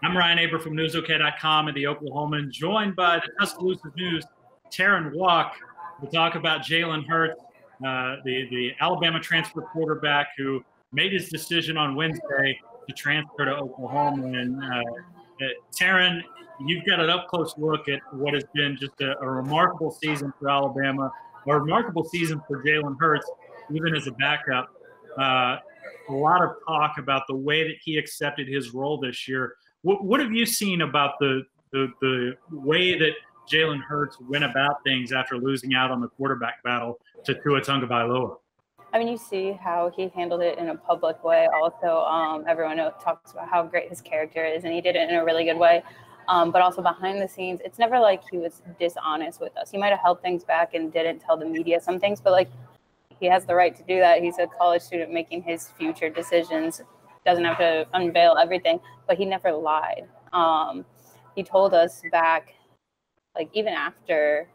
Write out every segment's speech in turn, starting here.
I'm Ryan Aber from NewsOK.com and the Oklahoman, joined by the Tuscaloosa News, Terrin and Waack, to talk about Jalen Hurts, the Alabama transfer quarterback who made his decision on Wednesday to transfer to Oklahoma. And Terrin, you've got an up-close look at what has been just a remarkable season for Alabama, a remarkable season for Jalen Hurts, even as a backup. A lot of talk about the way that he accepted his role this year. What have you seen about the way that Jalen Hurts went about things after losing out on the quarterback battle to Tua Tagovailoa? I mean, you see how he handled it in a public way. Also, everyone talks about how great his character is, and he did it in a really good way. But also behind the scenes, it's never like he was dishonest with us. He might have held things back and didn't tell the media some things, but like he has the right to do that. He's a college student making his future decisions. Doesn't have to unveil everything, but he never lied. He told us back, like even after,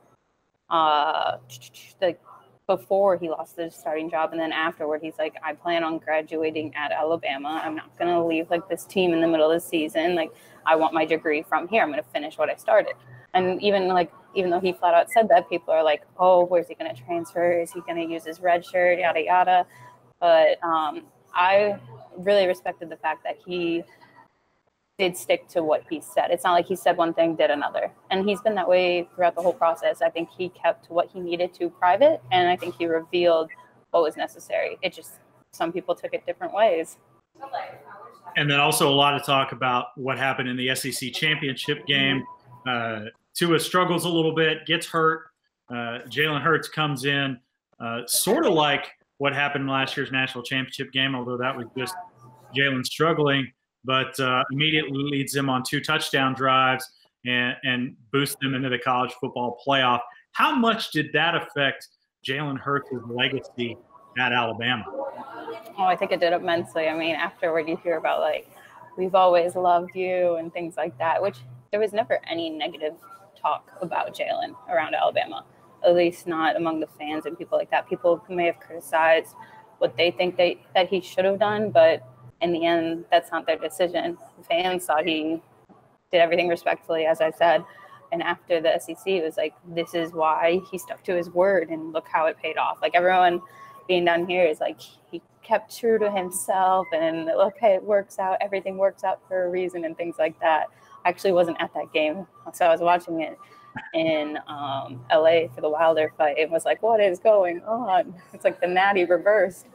before he lost his starting job, and then afterward, he's like, I plan on graduating at Alabama. I'm not gonna leave like this team in the middle of the season. Like I want my degree from here. I'm gonna finish what I started. And even though he flat out said that, people are like, oh, where's he gonna transfer? Is he gonna use his red shirt? Yada yada. But I really respected the fact that he did stick to what he said. It's not like he said one thing, did another. And he's been that way throughout the whole process. I think he kept what he needed to private, and I think he revealed what was necessary. It just, some people took it different ways. And then also a lot of talk about what happened in the SEC championship game. Tua struggles a little bit, gets hurt. Jalen Hurts comes in, sort of like what happened in last year's national championship game, although that was just Jalen struggling, but immediately leads them on 2 touchdown drives and boosts them into the college football playoff. How much did that affect Jalen Hurts' legacy at Alabama? Oh, I think it did immensely. I mean, afterward you hear about like, we've always loved you and things like that, which there was never any negative talk about Jalen around Alabama, at least not among the fans and people like that. People may have criticized what they think that he should have done, but in the end, that's not their decision. The fans thought he did everything respectfully, as I said. And after the SEC, it was like, this is why he stuck to his word, and look how it paid off. Like everyone being down here is like, he kept true to himself, and okay, it works out. Everything works out for a reason and things like that. I actually wasn't at that game, so I was watching it in LA for the Wilder fight. It was like, what is going on? It's like the Natty reversed.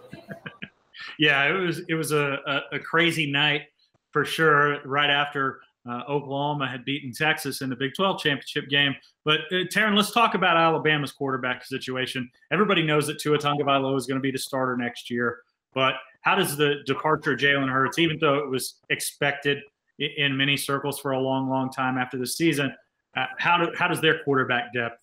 Yeah, it was a crazy night for sure. Right after Oklahoma had beaten Texas in the Big 12 championship game. But Terrin, let's talk about Alabama's quarterback situation. Everybody knows that Tua Tagovailoa is going to be the starter next year. But how does the departure of Jalen Hurts, even though it was expected in many circles for a long, long time after the season, how does their quarterback depth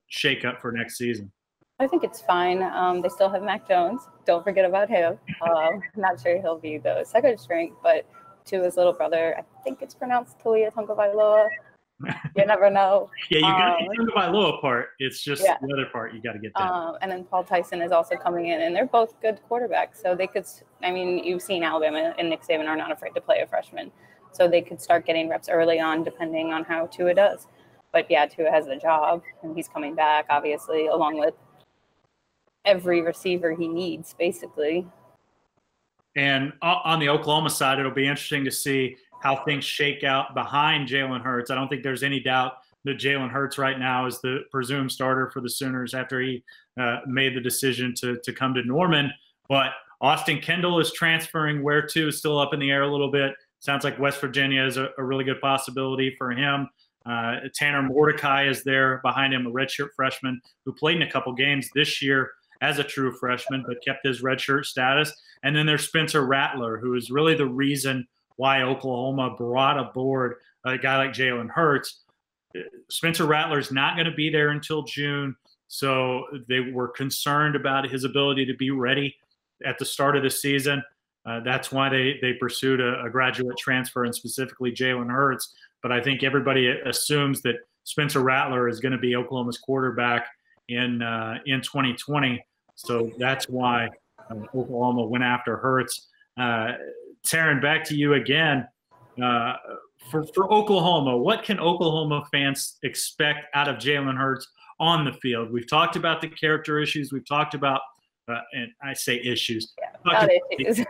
shake up for next season? I think it's fine. They still have Mac Jones. Don't forget about him. I'm not sure he'll be the second string, but to his little brother, I think it's pronounced Tua Tagovailoa. You never know. Yeah, you got to get the Tagovailoa part. It's just the other part you got to get down. And then Paul Tyson is also coming in, and they're both good quarterbacks. So they could, I mean, you've seen Alabama and Nick Saban are not afraid to play a freshman. So they could start getting reps early on, depending on how Tua does. But yeah, Tua has the job, and he's coming back, obviously, along with every receiver he needs, basically. And on the Oklahoma side, it'll be interesting to see how things shake out behind Jalen Hurts. I don't think there's any doubt that Jalen Hurts right now is the presumed starter for the Sooners after he made the decision to come to Norman. But Austin Kendall is transferring where to is still up in the air a little bit. Sounds like West Virginia is a really good possibility for him. Tanner Mordecai is there behind him, a redshirt freshman who played in a couple games this year as a true freshman, but kept his redshirt status. And then there's Spencer Rattler, who is really the reason why Oklahoma brought aboard a guy like Jalen Hurts. Spencer Rattler's not going to be there until June, so they were concerned about his ability to be ready at the start of the season. That's why they pursued a graduate transfer, and specifically Jalen Hurts. But I think everybody assumes that Spencer Rattler is going to be Oklahoma's quarterback in 2020. So that's why Oklahoma went after Hurts. Terrin, back to you again. for Oklahoma, what can Oklahoma fans expect out of Jalen Hurts on the field? We've talked about the character issues. We've talked about, and I say issues, Issues.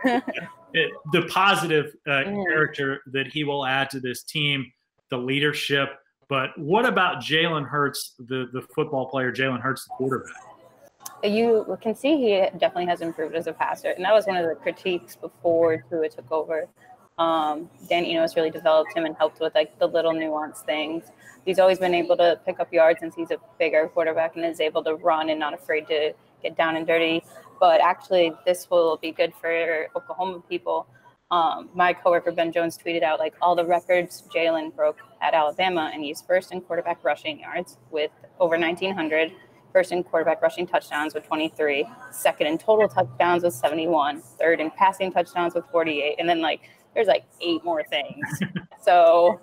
the positive character that he will add to this team, the leadership. But what about Jalen Hurts, the football player, Jalen Hurts, the quarterback? You can see he definitely has improved as a passer, and that was one of the critiques before Tua took over. Dan Enos really developed him and helped with like the little nuanced things. He's always been able to pick up yards since he's a bigger quarterback and is able to run and not afraid to get down and dirty. But actually, this will be good for Oklahoma people. My coworker Ben Jones tweeted out like all the records Jalen broke at Alabama, and he's first in quarterback rushing yards with over 1,900. First in quarterback rushing touchdowns with 23, second in total touchdowns with 71, third in passing touchdowns with 48, and then like there's like 8 more things. So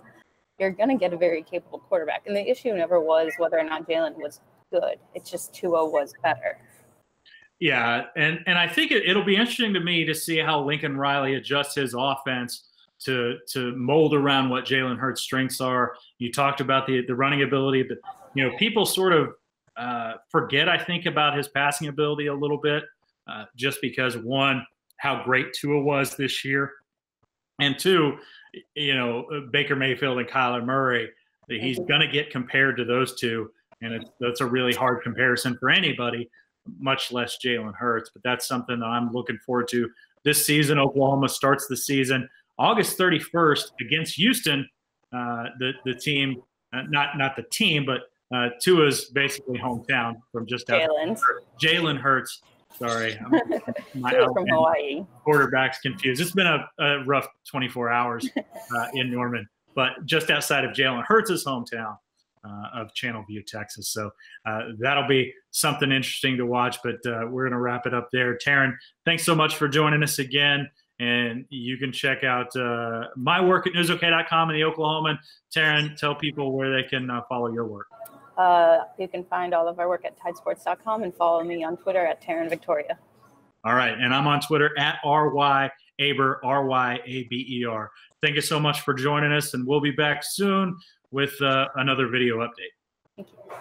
you're gonna get a very capable quarterback, and the issue never was whether or not Jalen was good. It's just Tua was better. Yeah, and I think it'll be interesting to me to see how Lincoln Riley adjusts his offense to mold around what Jalen Hurts' strengths are. You talked about the running ability, but people sort of forget, I think, about his passing ability a little bit, just because, one, how great Tua was this year, and two, Baker Mayfield and Kyler Murray, he's going to get compared to those two, and that's a really hard comparison for anybody, much less Jalen Hurts. But that's something that I'm looking forward to this season. Oklahoma starts the season August 31st against Houston. The team, not the team, but Tua's basically hometown from just Jalen Hurts. Sorry, my from Hawaii. Quarterback's confused. It's been a rough 24 hours in Norman, but just outside of Jalen Hurts' hometown of Channelview, Texas. So that'll be something interesting to watch. But we're going to wrap it up there. Terrin, thanks so much for joining us again. And you can check out my work at newsok.com and the Oklahoman. Terrin, tell people where they can follow your work. You can find all of our work at tidesports.com and follow me on Twitter at Terrin Victoria. All right. And I'm on Twitter at RY Aber, RYABER. Thank you so much for joining us, and we'll be back soon with another video update. Thank you.